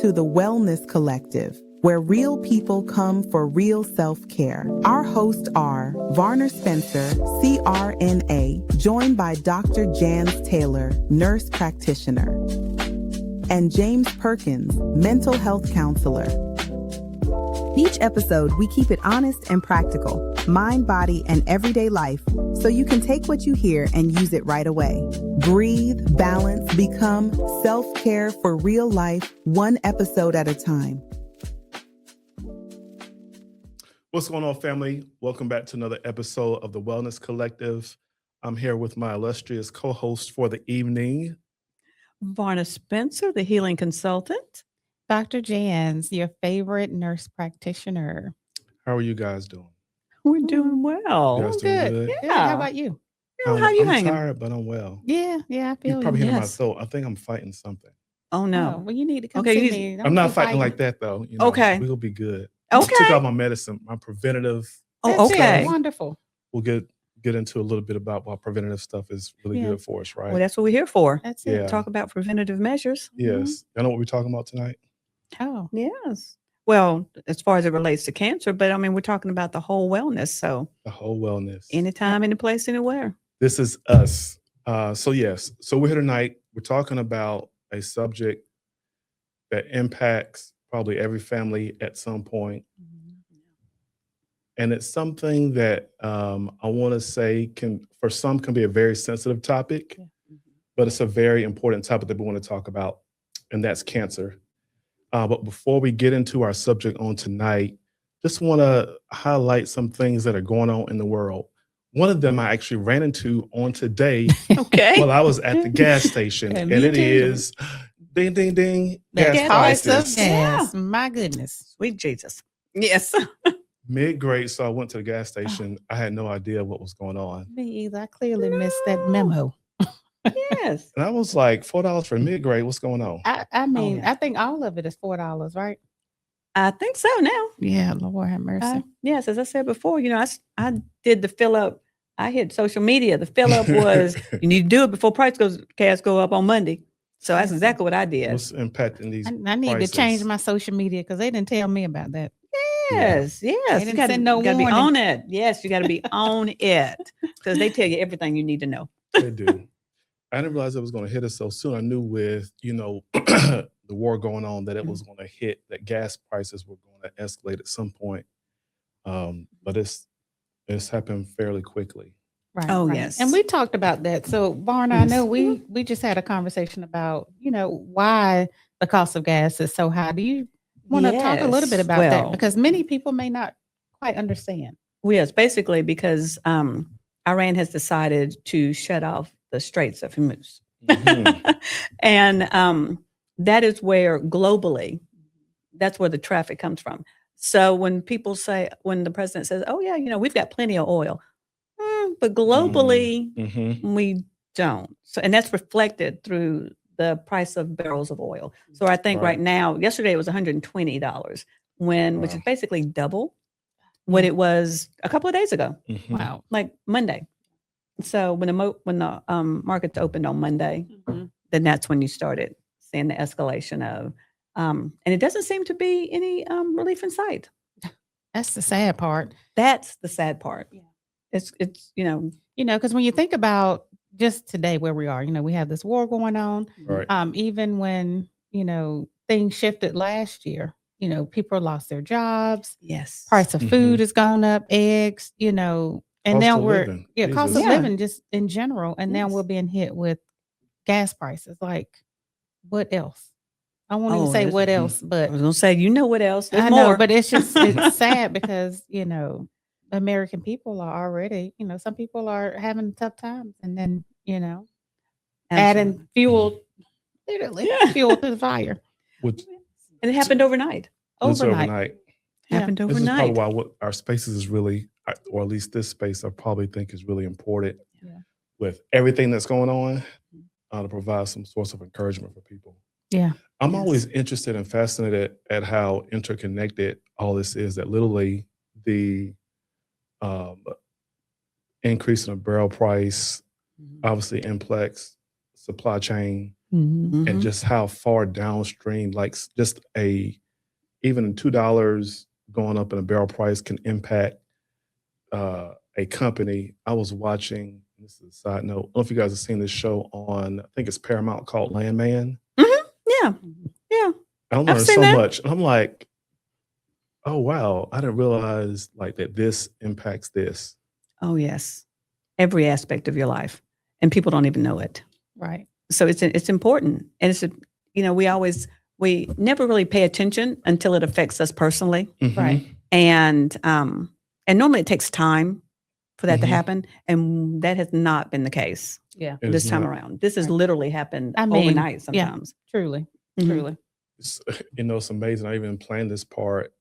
to the Wellness Collective, where real people come for real self-care. Our hosts are Varner Spencer, CRNA, joined by Dr. Jans Taylor, nurse practitioner, and James Perkins, mental health counselor. Each episode, we keep it honest and practical, mind, body, and everyday life, so you can take what you hear and use it right away. Breathe, balance, become self-care for real life, one episode at a time. What's going on, family? Welcome back to another episode of the Wellness Collective. I'm here with my illustrious co-host for the evening, Varner Spencer, the healing consultant. Dr. Jans, your favorite nurse practitioner. How are you guys doing? We're doing well. You guys doing good? Yeah. Yeah. How about you? How you I'm hanging? tired, but I'm well. Yeah, I You feel probably you. hear my Yes. throat. I think I'm fighting something. Oh, Oh, no. well, you need to come Okay, see you- me. Don't I'm not be fighting like that, though. You know, Okay. We'll be good. Okay. Took out my medicine, my preventative. Oh, That's it. okay. Wonderful. We'll get into a little bit about why preventative stuff is really Yeah. good for us, right? Well, that's what we're here for. That's Yeah. it. Talk about preventative measures. Yes. I know what we're talking about tonight. Oh, Yes. Well, as far as it relates to cancer, but I mean, we're talking about the whole wellness. So The whole wellness. anytime, any place, anywhere. This is us. So we're here tonight. We're talking about a subject that impacts probably every family at some point. And it's something that I want to say for some can be a very sensitive topic, but it's a very important topic that we want to talk about, and that's cancer. But before we get into our subject on tonight, just want to highlight some things that are going on in the world. One of them I actually ran into on today Okay. while I was at the gas station, Yeah, and me it too. is ding, ding, ding, the gas price prices. of gas. My goodness. Sweet Jesus. Yes. Mid-grade, so I went to the gas station. I had no idea what was going on. Me either. I clearly missed that memo. Yes. And I was like, $4 for mid-grade, what's going on? I mean, yeah. I think all of it is $4, right? I think so now. Yeah, Lord have mercy. Yes, as I said before, I did the fill up. I hit social media. The fill up was you need to do it before gas go up on Monday. So that's exactly what I did. What's impacting these I need prices? to change my social media because they didn't tell me about that. Yes, yes. They didn't send no you gotta be warning. on it. Yes, you got to be on it because they tell you everything you need to know. They do. I didn't realize it was going to hit us so soon. I knew with, the war going on that it was going to hit, that gas prices were going to escalate at some point. But it's happened fairly quickly. Right. Oh, right. yes. And we talked about that. So, Varna, I know we just had a conversation about, why the cost of gas is so high. Do you want to talk a little bit Yes. about that? Well- Because many people may not quite understand. Well, yes, basically because Iran has decided to shut off the Straits of Hormuz. Mhm. And that is where globally, that's where the traffic comes from. So when the president says, oh yeah, we've got plenty of oil, but globally Mhm. we don't. So, and that's reflected through the price of barrels of oil. So I think Right. right now, yesterday it was $120 which is Wow. basically double what it was a couple of days ago, Mhm. Wow. like Monday. So when the markets opened on Monday, then that's when you started seeing the escalation of, and it doesn't seem to be any relief in sight. That's the sad part. That's the sad part. Yeah. It's Because when you think about just today where we are, we have this war going on. Right. Even when, things shifted last year, people lost their jobs. yes, Price of food has gone up, eggs, and Cost now of we're living. cost of Jesus. living just in general, and now Yes. we're being hit with gas prices. Like, what else? I won't even Oh, say this- what mhm. else, I but was gonna say, what else? There's I more. know, but it's just it's sad because American people are already, some people are having tough times, and then Absolutely. adding fuel, literally Yeah. fuel to the fire Which And it happened overnight. was overnight. overnight. Yeah. Happened This is overnight. probably why what our spaces is really, or at least this space, I probably think is really important Yeah. with everything that's going on to provide some source of encouragement for people. Yeah. I'm Yes. always interested and fascinated at how interconnected all this is, that literally the increase in the barrel price, Mhm. obviously impacts supply chain, Mhm. and just how far downstream, like just even $2 going up in a barrel price can impact a company. I was watching, this is a side note, I don't know if you guys have seen this show on, I think it's Paramount, called Landman. Yeah. Yeah. I I've learned seen so that. much. And I'm like, oh, wow, I didn't realize like that this impacts this. Oh, yes. Every aspect of your life. And people don't even know it. Right. So it's important. And we never really pay attention until it affects us personally. Right. And normally it takes time for that to Mhm. happen. And that has not been the case Yeah. It this is time not. around. This has Right. literally happened I mean, overnight yeah. sometimes. Truly. Mhm. Truly. It's, it's amazing. I even planned this part.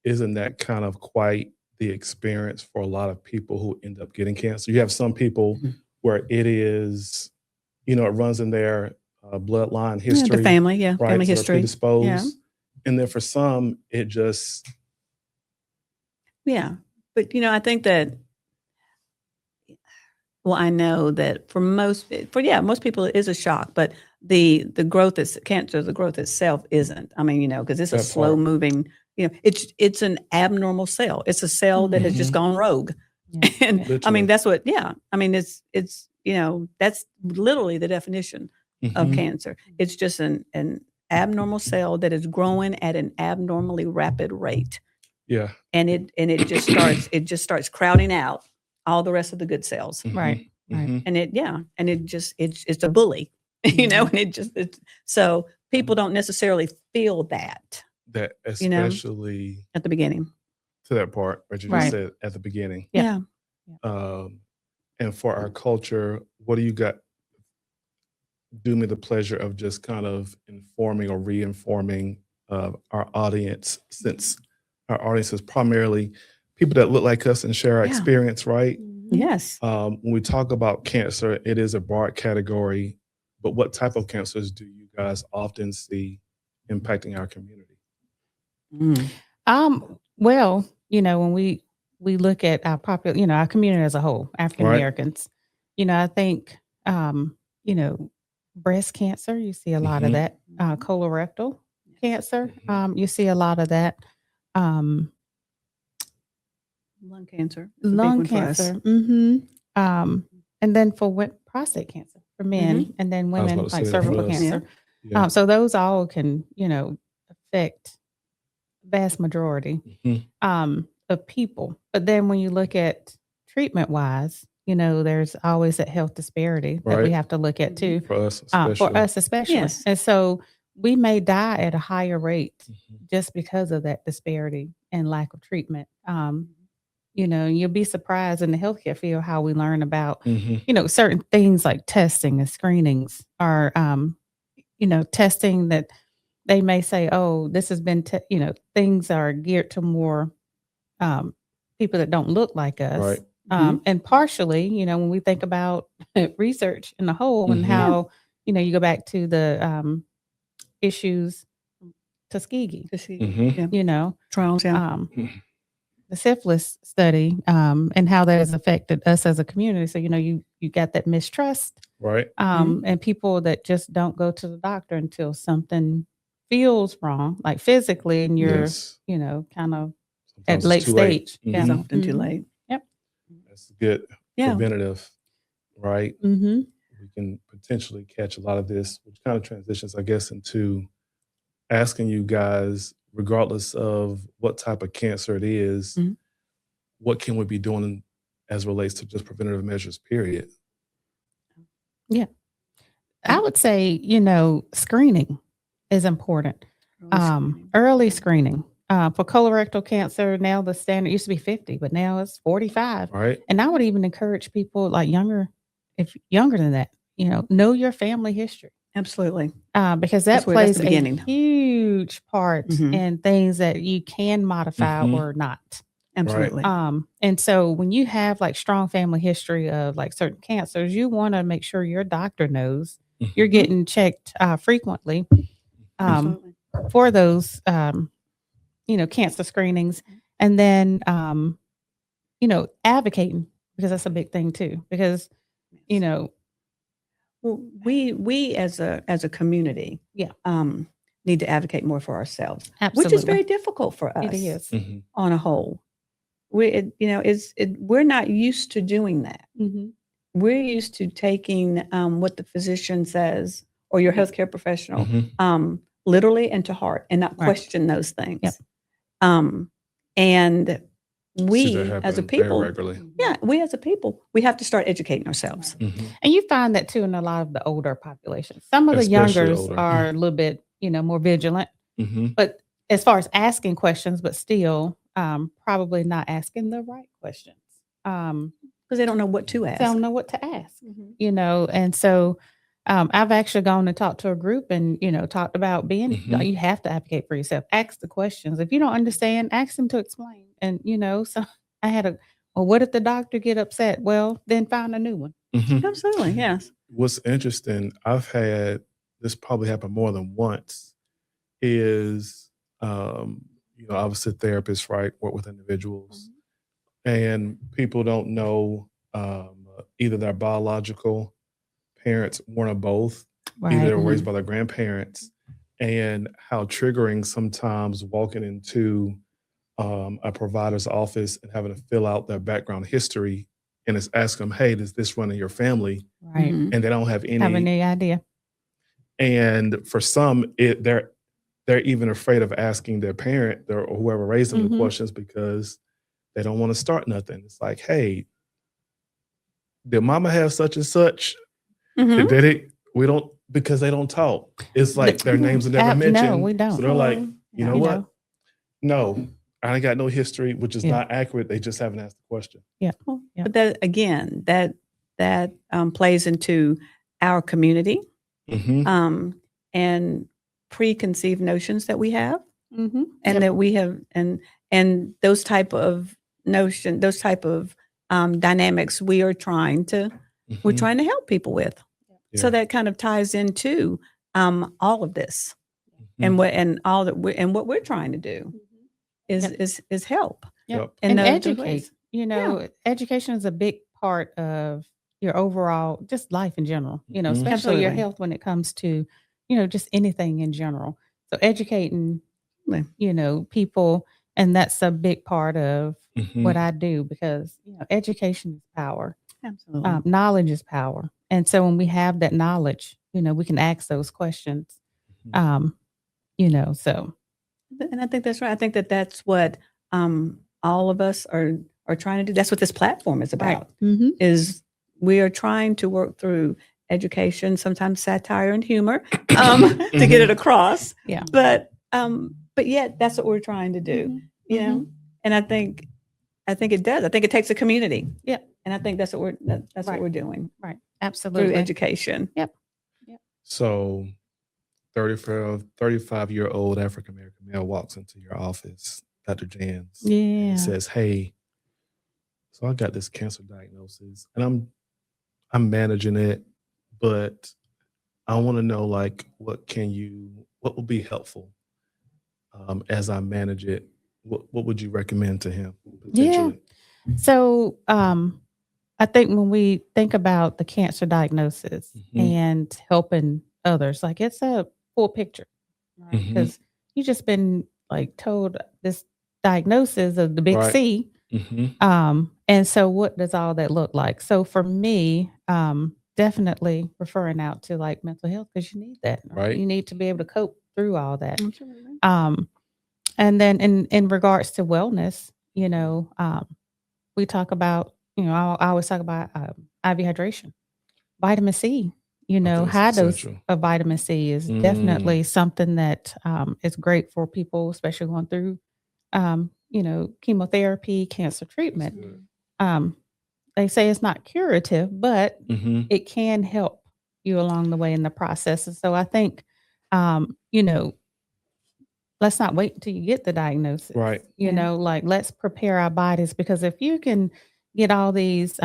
Isn't that kind of quite the experience for a lot of people who end up getting cancer? You have some people Mhm. where it is, it runs in their bloodline Yeah, history, the family, right? family So they're history. predisposed. And then for some, it just, Yeah. But, I think that, well, I know that for most people it is a shock, but the growth is cancer, the growth itself isn't. I mean, because it's a That slow part. moving, it's an abnormal cell. It's a cell that has just Mhm. gone rogue. Yeah. And I Literally. mean, that's what, I mean, it's, that's literally the definition of Mhm. cancer. It's just an abnormal cell that is growing at an abnormally rapid rate. Yeah. And it just starts crowding out all the rest of the good cells. Mhm. Right. Right. Mhm. And it's a bully, and so people don't necessarily feel that That You know? especially at the beginning. to that part that you just Right. said at the beginning. Yeah. And for our culture, what do you got? Do me the pleasure of just kind of informing or re-informing our audience, since our audience is primarily people that look like us and share our Yeah. experience, right? Yes. When we talk about cancer, it is a broad category, but what type of cancers do you guys often see impacting our community? Mm. Well, when we look at our community as a whole, African Right. Americans, I think, breast cancer, you see a lot of Mhm. that. Colorectal cancer, Mhm. you see a lot of that. Lung cancer is a big Lung one for us. cancer, and then for prostate cancer for men, and then I was women about to like say that for cervical us. cancer. Yeah. So those all can, affect vast majority Mhm. of people. But then when you look at treatment wise, there's always that health disparity that we Right. have to look at too, For us, especially. for us especially. Yes. And so we may die at a higher rate Mhm. just because of that disparity and lack of treatment. You'll be surprised in the healthcare field how we learn about, Mhm. certain things like testing and screenings or, testing that they may say, oh, this has been, things are geared to more people that don't look like us. Right. And partially, when we think about research in the whole and Mhm. how, you go back to the issues, Tuskegee, Mhm. Trials, yeah. the syphilis study, and how that has affected us as a community. So, you got that mistrust, Right. and people that just don't go to the doctor until something feels wrong, like physically, and you're, Yes. kind of Sometimes at late it's too late. stage. It's Yeah. often too Mhm. late. Yep. That's good. Yeah. Preventative, right? Mm-hmm. We can potentially catch a lot of this, which kind of transitions, I guess, into asking you guys, regardless of what type of cancer it is, Mhm. what can we be doing as relates to just preventative measures, period? Yeah. I would say, screening is important. Early screening. For colorectal cancer, now the standard used to be 50, but now it's 45. Right. And I would even encourage people like younger than that, know your family history. Absolutely. Because that That's plays the a beginning. huge part Mhm. in things that you can modify Mhm. or not. Absolutely. And so when you have like strong family history of like certain cancers, you want to make sure your doctor knows you're Mhm. getting checked frequently Absolutely. for those, cancer screenings. And then, advocating, because that's a big thing too, because, Well, we as a community, Yeah. need to advocate more for ourselves, which Absolutely. is very difficult for us. It is. Mhm. On a whole. We're not used to doing that. Mm-hmm. We're used to taking what the physician says or your healthcare professional Mhm. literally and to heart, and not Right. question those things. Yep. And See we that as a happen very people, regularly. yeah, we as a people, we have to start educating ourselves. Mhm. And you find that too in a lot of the older populations. Some of the Especially youngers older. are a little bit, more vigilant, Mhm. but as far as asking questions, but still probably not asking the right questions. Because they don't know what to They ask. don't know what to ask, Mhm. and so I've actually gone and talked to a group and, talked about being, Mhm. you have to advocate for yourself. Ask the questions. If you don't understand, ask them to explain. And, so I had well, what if the doctor get upset? Well, then find a new one. Mhm. Absolutely, yes. What's interesting, I've had this probably happen more than once, is, obviously therapists, right, work with individuals, and people don't know either their biological parents, one or both, either they were raised by their grandparents, and how triggering sometimes walking into a provider's office and having to fill out their background history, and it's asking them, hey, does this run in your family? Right. Mhm. And they don't have Have any. any idea? And for some, they're even afraid of asking their parent or whoever raised them the Mhm. questions because they don't want to start nothing. It's like, hey, did mama have such and such? Mhm. Did it? We don't, because they don't talk. It's like their names are never mentioned. No, we don't. So they're like, you know You what? know. No, I ain't got no history, which is Yeah. not accurate. They just haven't asked the question. Yeah. Well, Yeah. But that again, that plays into our community Mm-hmm. and preconceived notions that we have, Mm-hmm. and that we have, and those type of those type of dynamics we're trying to help people with. So that kind of ties into all of this, and what we're trying to do is help. Yep. in And those educate. ways. Education is a big part of your overall just life in general, especially your Absolutely. health when it comes to, just anything in general. So educating, people, and that's a big part of what I do because, education is power. Absolutely. Knowledge is power. And so when we have that knowledge, we can ask those questions. So And I think that's right. I think that's what all of us are trying to do. That's what this platform is about. Mm-hmm. Is we are trying to work through education, sometimes satire and humor, to get it across. Yeah. But yet that's what we're trying to do. Mm-hmm. You know, and I think it does. I think it takes a community. Yeah. And I think that's what what we're doing. Right. Absolutely. Through education. Yep. So 35-year-old African American male walks into your office, Dr. Jans, and says, hey, so I got this cancer diagnosis and I'm managing it, but I want to know what will be helpful as I manage it? What would you recommend to him potentially? Yeah. So I think when we think about the cancer diagnosis and helping others, it's a full picture, right? Because you just been told this diagnosis of the big C. And so what does all that look like? So for me, definitely referring out to mental health because you need that. Right. You need to be able to cope through all that. Absolutely. And then in regards to wellness, we talk about, I always talk about IV hydration, vitamin C. High dose of vitamin C is definitely something that is great for people, especially going through, chemotherapy, cancer treatment. They say it's not curative, but it can help you along the way in the process. And so I think, let's not wait until you get the diagnosis. Right. Let's prepare our bodies because if you can get all these,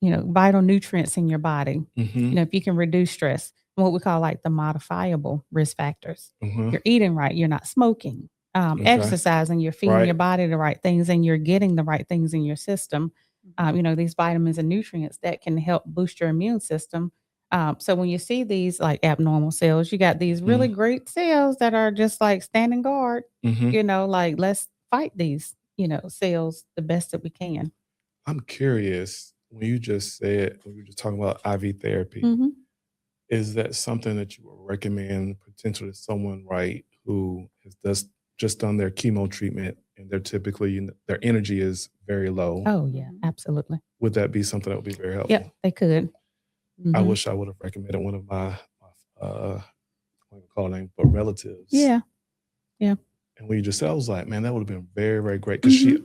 vital nutrients in your body, if you can reduce stress, what we call the modifiable risk factors, you're eating right, you're not smoking, exercising, you're feeding your body the right things and you're getting the right things in your system. These vitamins and nutrients that can help boost your immune system. So when you see these like abnormal cells, you got these really great cells that are just like standing guard, like let's fight these, cells the best that we can. I'm curious, when you just said, we were just talking about IV therapy, is that something that you would recommend potentially to someone, right, who has just done their chemo treatment and they're typically, their energy is very low? Oh, yeah, absolutely. Would that be something that would be very helpful? Yep, they could. I wish I would have recommended one of my I don't call it name, but relatives. Yeah. And when you just said, I was like, man, that would have been very, very great. Because she,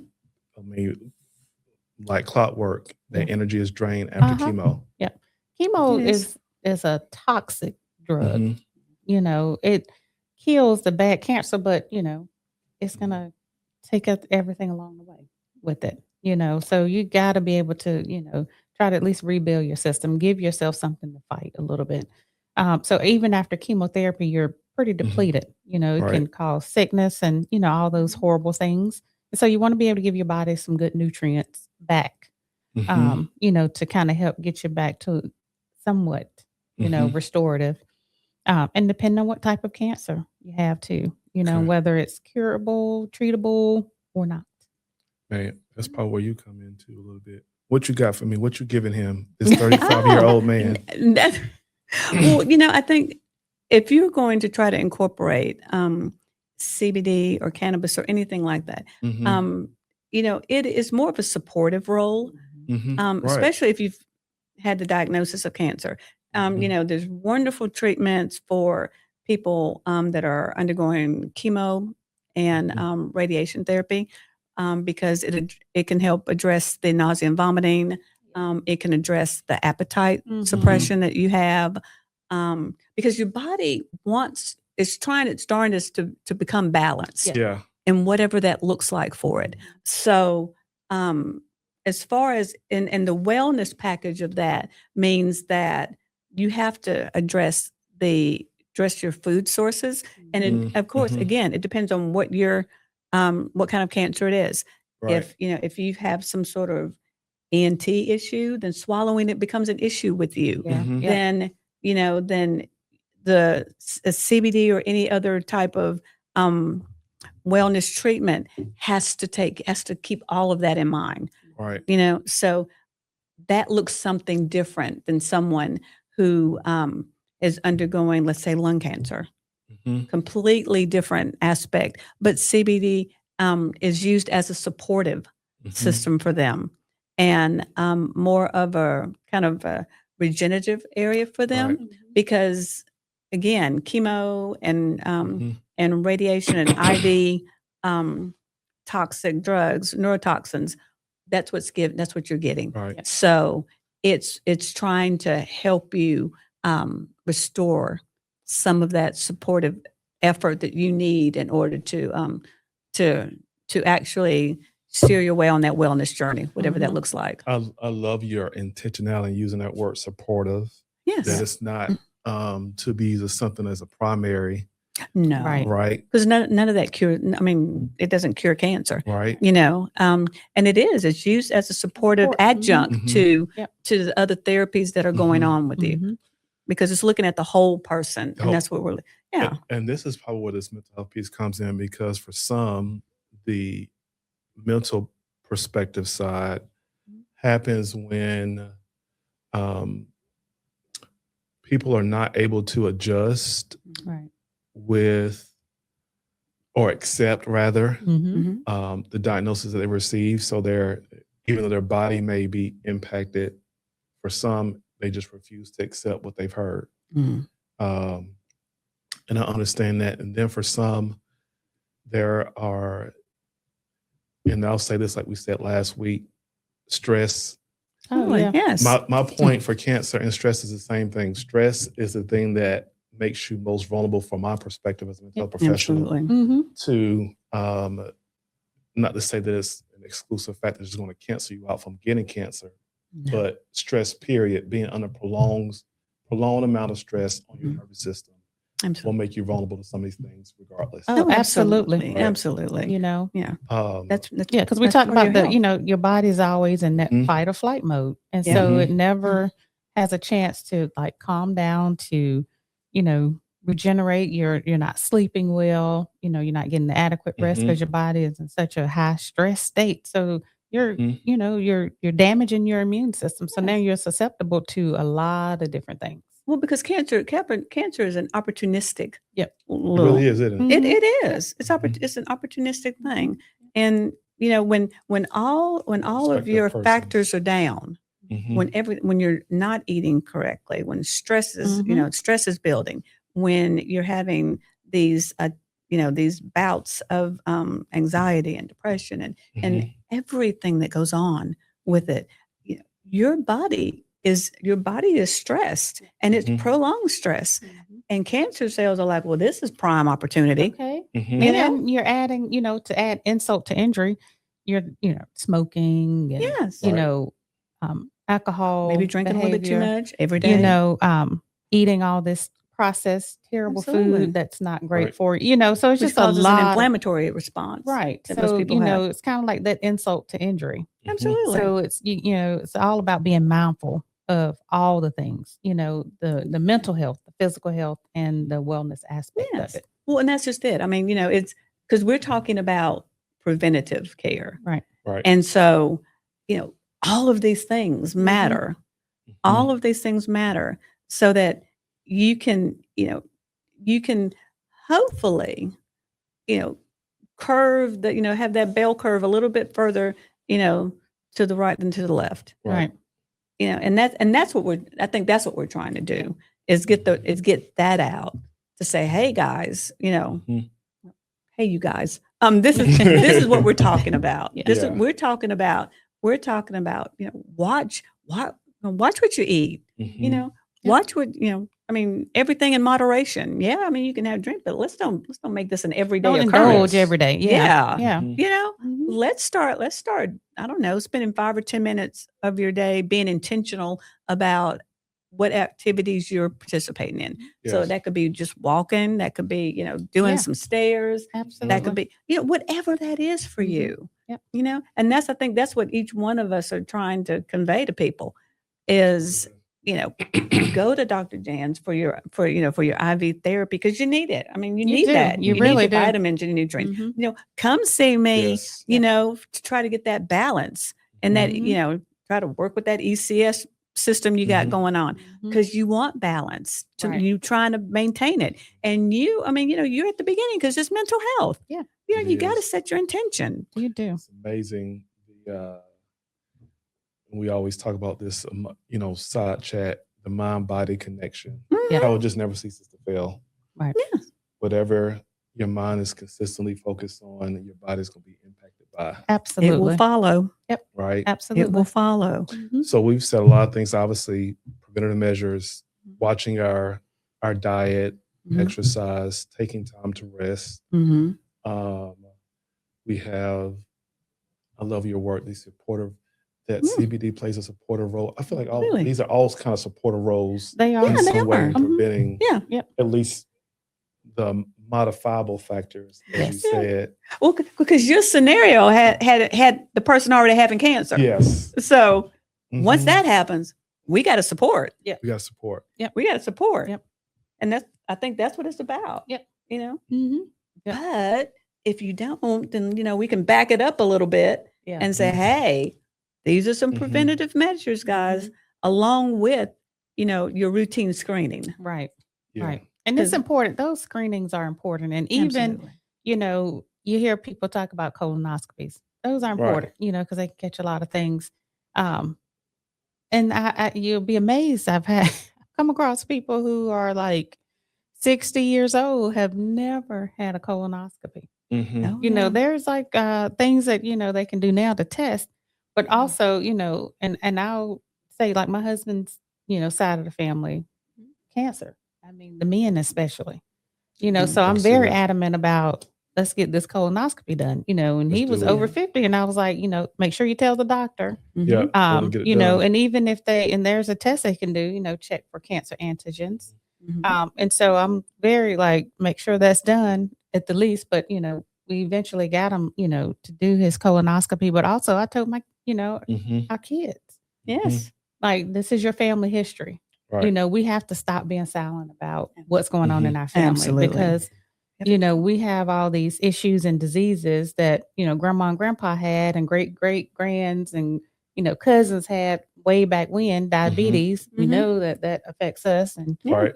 like clockwork, that energy is drained after chemo. Yeah. Chemo is a toxic drug. It kills the bad cancer, but, it's going to take up everything along the way with it, So you got to be able to, try to at least rebuild your system, give yourself something to fight a little bit. So even after chemotherapy, you're pretty depleted. It can cause sickness and, all those horrible things. And so you want to be able to give your body some good nutrients back, to kind of help get you back to somewhat, restorative. And depending on what type of cancer you have too, whether it's curable, treatable or not. Man, that's probably where you come into a little bit. What you got for me? What you giving him, this 35-year-old man? Well, I think if you're going to try to incorporate CBD or cannabis or anything like that, it is more of a supportive role, especially if you've had the diagnosis of cancer. There's wonderful treatments for people that are undergoing chemo and radiation therapy. Because it can help address the nausea and vomiting. It can address the appetite suppression that you have, because your body is trying its darndest to become balanced. Yeah. And whatever that looks like for it. So as far as in the wellness package of that means that you have to address your food sources. And of course, again, it depends on what kind of cancer it is. Right. If you have some sort of ENT issue, then swallowing it becomes an issue with you. Then the CBD or any other type of wellness treatment has to keep all of that in mind. Right. So that looks something different than someone who is undergoing, let's say, lung cancer. Completely different aspect, but CBD is used as a supportive system for them, and more of a kind of a regenerative area for them, because again, chemo and radiation and IV toxic drugs, neurotoxins, that's what you're getting. Right. So it's trying to help you restore some of that supportive effort that you need in order to actually steer your way on that wellness journey, whatever that looks like. I love your intentionality in using that word supportive. Yes. That it's not to be used as something as a primary. No. Right. Because none of that it doesn't cure cancer. Right. And it's used as a supportive adjunct to the other therapies that are going on with you. Because it's looking at the whole person, and that's what we're. And this is probably where this mental health piece comes in, because for some, the mental perspective side happens when people are not able to adjust with or accept rather the diagnosis that they receive. So even though their body may be impacted, for some, they just refuse to accept what they've heard. And I understand that. And then for some, there are, and I'll say this like we said last week, stress. Oh, yeah. Yes. My point for cancer and stress is the same thing. Stress is the thing that makes you most vulnerable, from my perspective as a mental health professional, to not to say that it's an exclusive factor that's going to cancel you out from getting cancer, but stress, period, being under prolonged amount of stress on your nervous system will make you vulnerable to some of these things regardless. Oh, absolutely. Right. Absolutely. That's because we talk about your body's always in that fight or flight mode. And so it never has a chance to like calm down, to, regenerate. You're not sleeping well, you're not getting the adequate rest Mhm. because your body is in such a high stress state. So you're, Mhm. you're damaging your immune system. So now Yes. you're susceptible to a lot of different things. Well, because cancer is an opportunistic. Yep. It really is, isn't it? It Mhm. is. Mhm. It's an opportunistic thing, and when all of Perspective your person. factors are down, Mhm. when you're not eating correctly, when stress is Mhm. stress is building, when you're having these these bouts of anxiety and depression and Mhm. everything that goes on with it, you know, your body is stressed, and it's Mhm. prolonged stress. And cancer cells are like, well, this is prime opportunity. Okay. Mhm. You And know? then you're adding, to add insult to injury, you're, smoking and, Yes. Right. Alcohol Maybe drinking a little bit too behavior, much every day. eating all this processed, terrible Absolutely. food that's not great Right. for you, so it's Which just a causes an lot. inflammatory response. Right. that most So, people have. it's kind of like that insult to injury. Mhm. Absolutely. So it's, it's all about being mindful of all the things, the mental health, the physical health, and the wellness aspect Yes. of it. Well, and that's just it. I mean, it's because we're talking about preventative care. Right. Right. And so, all of these things matter. All Mhm. of these things matter so that you can, you can hopefully, curve have that bell curve a little bit further, to the right than to the left. Right. And that's what I think that's what we're trying to do is get that out to say, hey guys, Mhm. hey you guys, this is what we're talking about. Yeah. This is Yeah. we're talking about, watch what you eat, Mhm. watch what, I mean, everything in moderation. Yeah, I mean, you can have a drink, but let's don't make this an everyday Don't occurrence. indulge Yes. every day. Yeah. Yeah. Yeah. Mhm. Mhm. Let's start, I don't know, spending 5 or 10 minutes of your day being intentional about what activities you're participating in. So Yes. that could be just walking, that could be, doing Yeah. some stairs, that Absolutely. could be, whatever that is for Mhm. you. Yep. And I think that's what each one of us are trying to convey to people is, go to Dr. Jan's for your IV therapy because you need it. I mean, you You need do. that. You need really your do. vitamins and nutrients. Mhm. Come see me, Yes. to try to get that balance and that, Mhm. try to work with that ECS system you got Mhm. going on Mhm. because you want balance. Right. You trying to maintain it. And I mean, you're at the beginning because it's mental health. Yeah. It You got to is. set your intention. You do. It's amazing. We always talk about this, side chat, the mind-body connection. Yeah. How it just never ceases to fail. Right. Yes. Whatever your mind is consistently focused on, your body's going to be impacted by. It will Absolutely. follow. Right. It Absolutely. will follow. Mhm. So we've said a lot of things, obviously, preventative measures, watching our diet, Mhm. exercise, taking time to rest. Mhm. We have, I love your work, these supportive, that Mm. CBD plays a supportive role. I feel like Really? these are all kind of supportive roles They are. in Yeah, they some way are. in Mhm. preventing Yeah. Yep. at least the modifiable factors, as Yes. you Yeah. said. Well, because your scenario had the person already having cancer. Yes. So once Mhm. that happens, we got to support. We got support. We got to support. Yep. And I think that's what it's about. Yep. Mhm. Yep. But if you don't, then, we can back it up a little bit Yeah. and say, hey, these are some Mhm. preventative measures, guys, along with, your routine screening. Right. Yeah. Right. And it's 'Cause- important. Those screenings are important. And even, Absolutely. you hear people talk about colonoscopies. Those are Right. important, because they can catch a lot of things. And you'll be amazed. I've come across people who are like 60 years old, have never had a colonoscopy. Mhm. Oh, yeah. There's like things that, they can do now to test, but Yeah. also, and I'll say like my husband's, side of the family, cancer. I mean, the men especially, so I'm very Absolutely. adamant about let's get this colonoscopy done, and Let's he was do it. over 50 and I was like, make sure you tell the doctor, Mhm. Yeah. Let them get it done. and even if there's a test they can do, check for cancer antigens. Mhm. And so I'm very like, make sure that's done at the least, but we eventually got him, to do his colonoscopy, but also I told my, Mhm. our kids, Yes. Like, this is your family history. Right. We have to stop being silent about what's going on in our family Absolutely. because, we have all these issues and diseases that, grandma and grandpa had and great grands and, cousins had way back when, diabetes. We know that affects us. And, Right.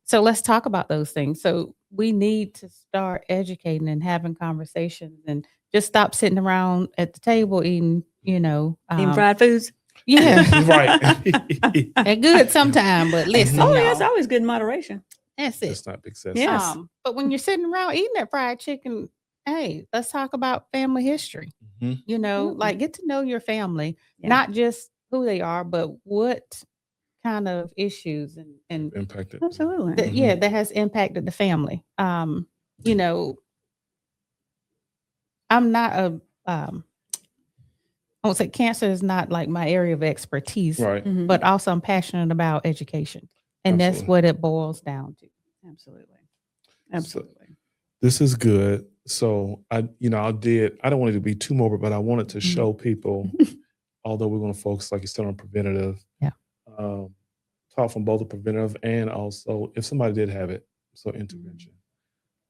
so let's talk about those things. So we need to start educating and having conversations and just stop sitting around at the table eating, Eating fried foods. yeah. Right. They're good sometimes, but listen, Oh, yeah, it's y'all, always good in moderation. that's it. It's not excessive. Yes. But when you're sitting around eating that fried chicken, hey, let's talk about family history. Mhm. Like get to know your family, Yeah. not just who they are, but what kind of issues and Impacted. Absolutely. that has impacted the family. I'm not I won't say cancer is not like my area of expertise, Right. but also I'm passionate about education. And that's Absolutely. what it boils down to. Absolutely. Absolutely. This is good. So I don't want it to be too morbid, but I wanted to show people, although we're going to focus, like you said, on preventative. Yeah. Talk from both the preventative and also if somebody did have it, so intervention.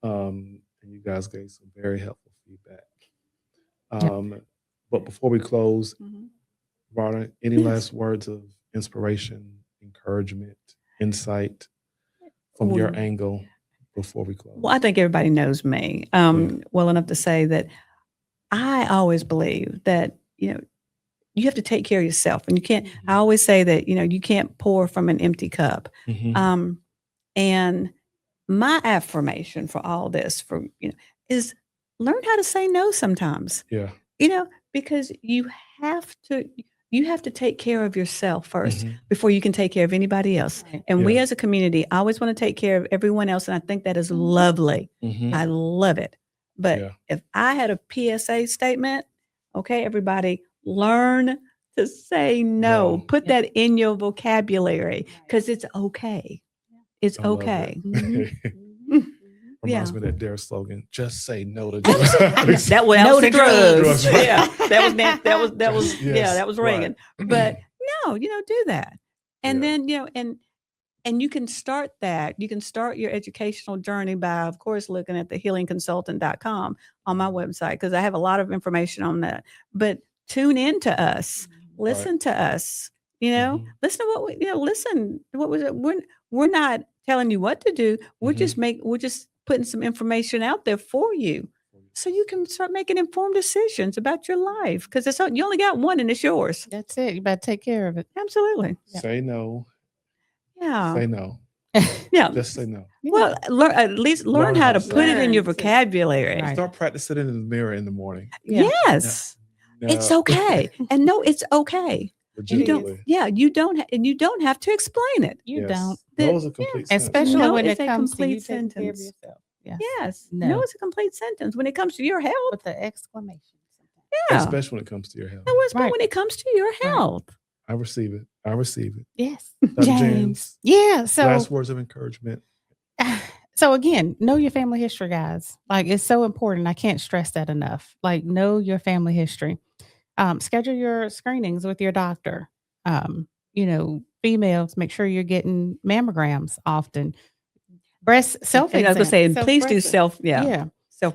And you guys gave some very helpful feedback. But before we close, Varner, any last words of inspiration, encouragement, insight from your angle before we close? Well, I think everybody knows me well enough to say that I always believe that, you have to take care of yourself. And you can't, I always say that, you can't pour from an empty cup. And my affirmation for all this, is learn how to say no sometimes. Yeah. Because you have to take care of yourself first before you can take care of anybody else. Right. And we as a community always want to take care of everyone else. And I think that is lovely. I love it. But if I had a PSA statement, okay, everybody, learn to say no. Put that in your vocabulary because it's okay. It's I love okay. it. Reminds me of that DARE slogan, just say no to drugs. That was No to drugs. drugs, right. Yeah, that was Yes, that was right. Reagan. But no, do that. And then, and you can start that. You can start your educational journey by, of course, looking at the healingconsultant.com on my website, because I have a lot of information on that. But tune in to us, listen to us, listen to what we, listen to what was it. We're not telling you what to do. We're just putting some information out there for you so you can start making informed decisions about your life, because you only got one and it's yours. That's it. You better take care of it. Absolutely. Say no. Yeah. Say no. Yeah. Just say no. Well, at least learn how to put it in your vocabulary. Right. Start practicing it in the mirror in the morning. Yeah. Yes. No. It's okay. And no, it's okay. Legitimately. You don't have to explain it. You don't. No is a complete sentence. Especially No when is it a comes to you complete taking care of sentence. yourself. Yeah. Yes. No. No, it's a complete sentence when it comes to your health. With the exclamation. Yeah. Especially when it comes to your health. No, it's Right. when it comes to your health. I receive it. I receive it. Yes. Dr. James. Yeah. So Last words of encouragement. So again, know your family history, guys. Like, it's so important. I can't stress that enough. Like, know your family history. Schedule your screenings with your doctor. Females, make sure you're getting mammograms often. Breast self And I was going to say, please do self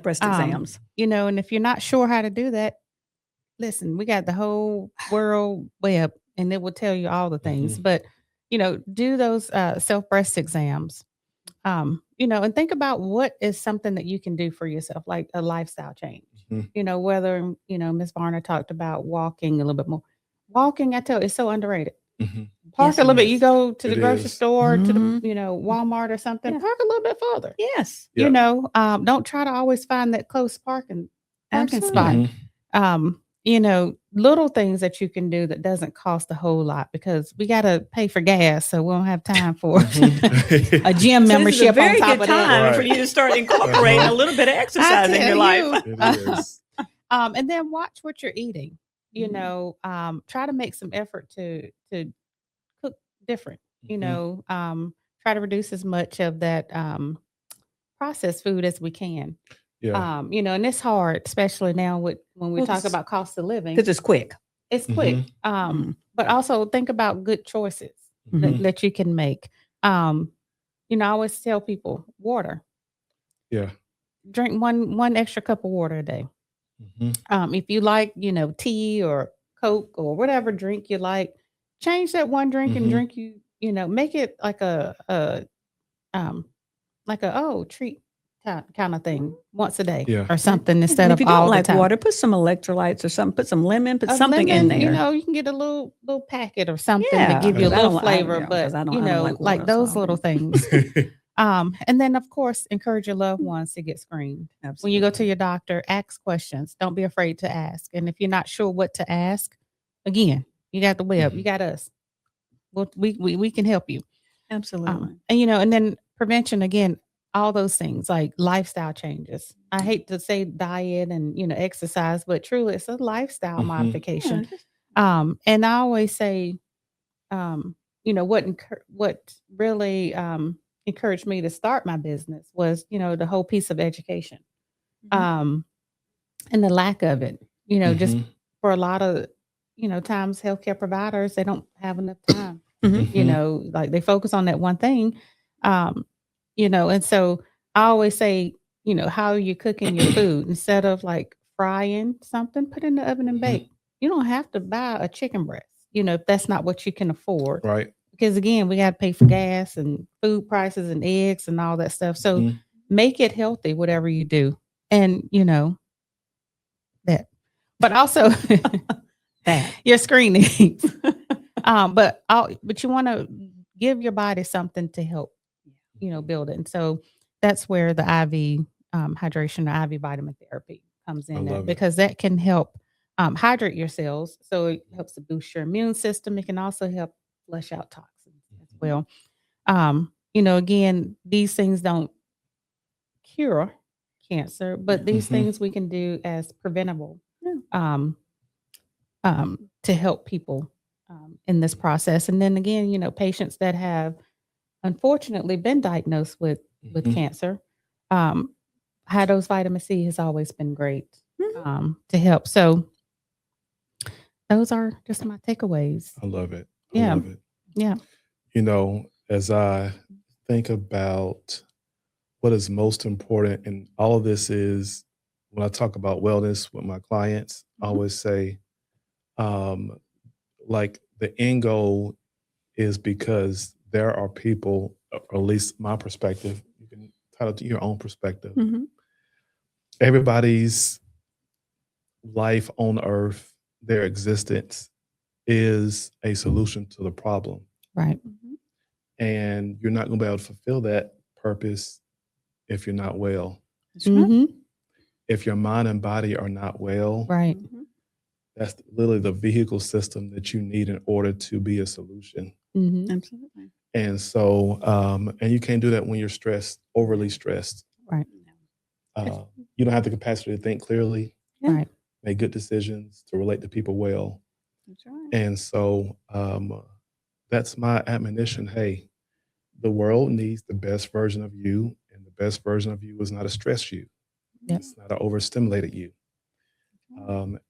breast Um, exams. And if you're not sure how to do that, listen, we got the whole world web and it will tell you all the things. But, do those self breast exams. And think about what is something that you can do for yourself, like a lifestyle change. Whether, Ms. Varner talked about walking a little bit more. Walking, I tell you, it's so underrated. Park Yes, a little it bit. You is. go to the It grocery is. store, to the, Mhm. Walmart or something. Yeah. Park a little bit further. Yes. Yeah. Don't try to always find that close parking Absolutely. spot. Little things that you can do that doesn't cost a whole lot, because we got to pay for gas, so we don't have time for a gym So this is a membership very on top good of that. time Right. for you to start incorporating a little bit of exercise in your tell life. you. It is. And then watch what you're eating. Try to make some effort to cook different. Try to reduce as much of that processed food as we can. Yeah. And it's hard, especially now when we Well, talk this- about cost of living. Because it's quick. It's quick. Mhm. but also think about good choices Mhm. that you can make. I always tell people water. Yeah. Drink one extra cup of water a day. Mhm. If you like, tea or Coke or whatever drink you change that one drink and Mhm. drink make it um like a treat kind of thing once a day Yeah. or something And instead if of you don't all the like time. water, put some electrolytes or something. Put some lemon. Put Of something in lemon, there. you can get a little packet or something to Yeah, give you a 'cause I little don't. flavor, Because but I don't like water. like So those I'll little do- things. And then of course encourage your loved ones to get screened. When you go to Absolutely. your doctor, ask questions. Don't be afraid to ask. And if you're not sure what to ask, again, you got the web, you got us. We can help you. Absolutely. And then prevention again, all those things like lifestyle changes. I hate to say diet and exercise, but truly it's a lifestyle Mhm. Yeah, modification. just- And I always say, what really encouraged me to start my business was the whole piece of education, Mhm. and the lack of it. Just Mhm. for a lot of times healthcare providers, they don't have enough time. Mhm. Like they focus on that one thing. And so I always say, how are you cooking your food? Instead of like frying something, put it in the oven and Mhm. bake. You don't have to buy a chicken breast, if that's not what you can afford. Right. Because again, we got to pay for gas and food prices and eggs and all that stuff. So Mhm. make it healthy, whatever you do. And that. But also That. your screening. But you want to give your body something to help, build it. And so that's where the IV hydration or IV vitamin therapy comes I in at, love it. because that can help hydrate your cells. So it helps to boost your immune system. It can also help flush out toxins as well. Again, these things don't cure cancer, but these Mhm. things we can do as preventable Yeah. to help people in this process. And then again, patients that have unfortunately been diagnosed with Mhm. cancer, high dose vitamin C has always been great Mhm. to help. So those are just my takeaways. I love it. I Yeah. love it. Yeah. As I think about what is most important, and all of this is when I talk about wellness with my clients, I Mhm. always say, um, like the end goal is because there are people, or at least my perspective, you can tie it to your own perspective. Mhm. Everybody's life on earth, their existence is a solution to the problem. Right. Mhm. And you're not going to be able to fulfill that purpose if you're not well. That's right. Mhm. If your mind and body are not well, Right. Mhm. that's literally the vehicle system that you need in order to be a solution. Mhm. Absolutely. And so, and you can't do that when you're stressed, overly stressed. Right. You don't have the capacity to think clearly, Yeah. Right. make good decisions, to relate to people well. That's right. And so, that's my admonition. Hey, the world needs the best version of you, and the best version of you is not a stress you. Yep. It's not an overstimulated you.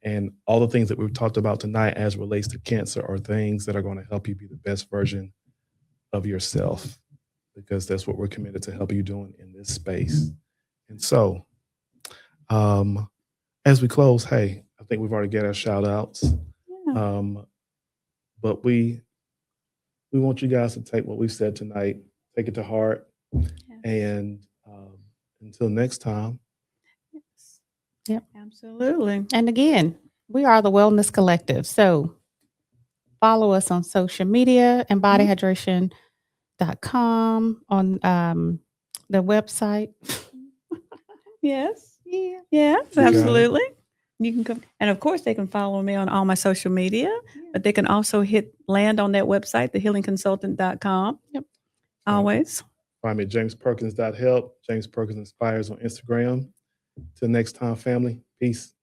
And all the things that we've talked about tonight as relates to cancer are things that are going to help you be the best version of yourself, because that's what we're committed to help you doing in this space. And so, as we close, hey, I think we've already got our shout outs. Yeah. But we want you guys to take what we've said tonight, take it to heart, Yes. and until next time. Yes. Yep. Absolutely. And again, we are the Wellness Collective. So follow us on social media and bodyhydration.com on the website. Yes. Yeah. Yes. You got it. Absolutely. You can come, and of course, they can follow me on all my social media, but they can also land on that website, thehealingconsultant.com. Yep. Always. Find me at jamesperkins.help, James Perkins Inspires on Instagram. Till next time, family. Peace.